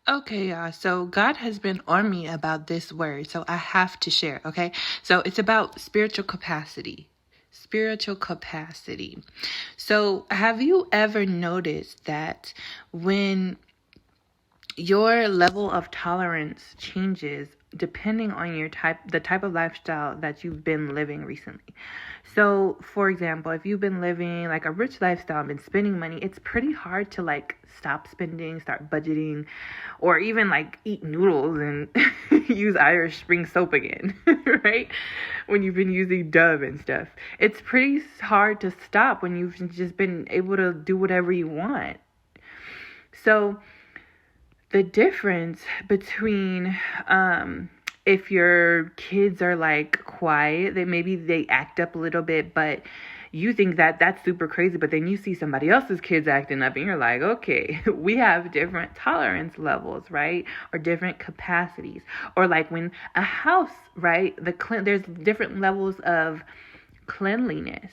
Okay, y'all. So God has been on me about this word, so I have to share, okay? So it's about spiritual capacity. Spiritual capacity. So have you ever noticed that when your level of tolerance changes depending on the type of lifestyle that you've been living recently? So, for example, if you've been living like a rich lifestyle and been spending money, it's pretty hard to like stop spending, start budgeting, or even like eat noodles and use Irish Spring soap again, right? When you've been using Dove and stuff. It's pretty hard to stop when you've just been able to do whatever you want. So, the difference between if your kids are like quiet, maybe they act up a little bit, but you think that that's super crazy, but then you see somebody else's kids acting up and you're like, okay, we have different tolerance levels, right? Or different capacities. Or like when a house, right? There's different levels of cleanliness.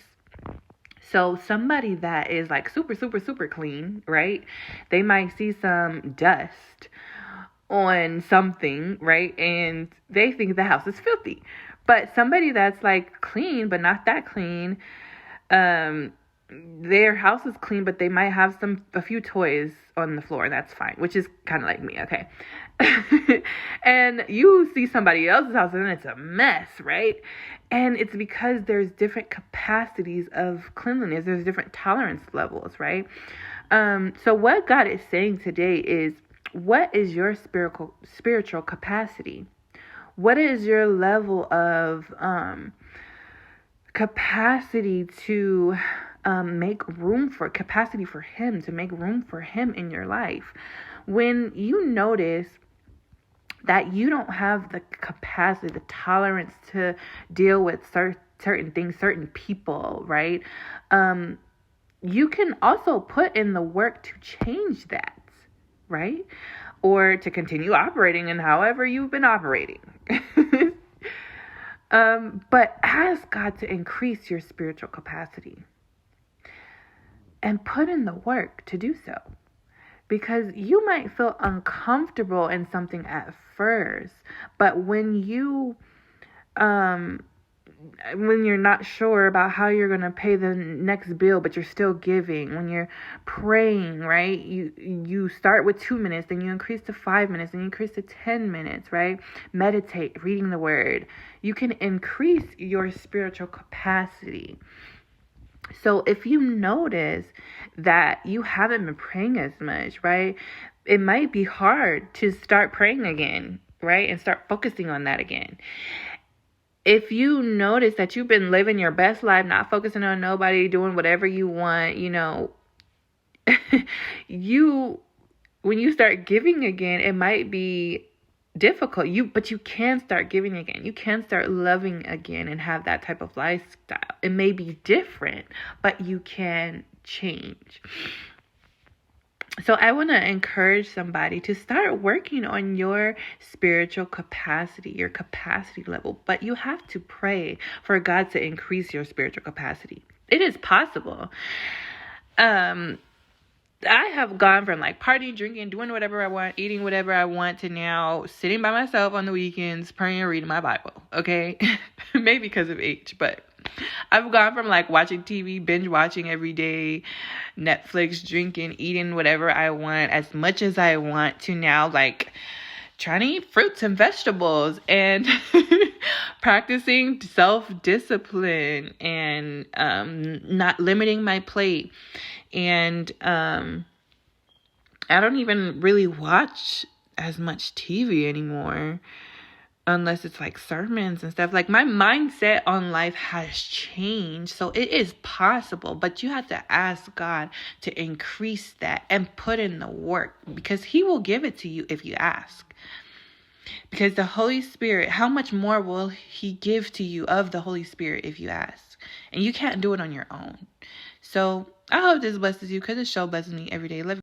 So somebody that is like super, super, super clean, right? They might see some dust on something, right? And they think the house is filthy. But somebody that's like clean, but not that clean, their house is clean, but they might have a few toys on the floor. That's fine, which is kind of like me, okay? And you see somebody else's house and it's a mess, right? And it's because there's different capacities of cleanliness. There's different tolerance levels, right? So what God is saying today is, what is your spiritual capacity? What is your level of capacity to make room for Him, to make room for Him in your life? When you notice that you don't have the capacity, the tolerance to deal with certain things, certain people, right? You can also put in the work to change that, right? Or to continue operating in however you've been operating. But ask God to increase your spiritual capacity and put in the work to do so. Because you might feel uncomfortable in something at first, but when you're not sure about how you're going to pay the next bill, but you're still giving, when you're praying, right? You start with 2 minutes, then you increase to 5 minutes, then you increase to 10 minutes, right? Meditate, reading the word. You can increase your spiritual capacity. So if you notice that you haven't been praying as much, right? It might be hard to start praying again, right? And start focusing on that again. If you notice that you've been living your best life, not focusing on nobody, doing whatever you want, when you start giving again, it might be difficult. But you can start giving again. You can start loving again and have that type of lifestyle. It may be different, but you can change. So I want to encourage somebody to start working on your spiritual capacity, your capacity level. But you have to pray for God to increase your spiritual capacity. It is possible. I have gone from like partying, drinking, doing whatever I want, eating whatever I want, to now sitting by myself on the weekends, praying and reading my Bible. Okay. Maybe because of age, but I've gone from like watching TV, binge watching every day, Netflix, drinking, eating whatever I want, as much as I want, to now like trying to eat fruits and vegetables and practicing self-discipline and not limiting my plate. And I don't even really watch as much TV anymore, unless it's like sermons and stuff. Like, my mindset on life has changed. So it is possible, but you have to ask God to increase that and put in the work, because He will give it to you if you ask. Because the Holy Spirit, how much more will He give to you of the Holy Spirit if you ask? And you can't do it on your own. So I hope this blesses you, because it sure blesses me every day. Love you.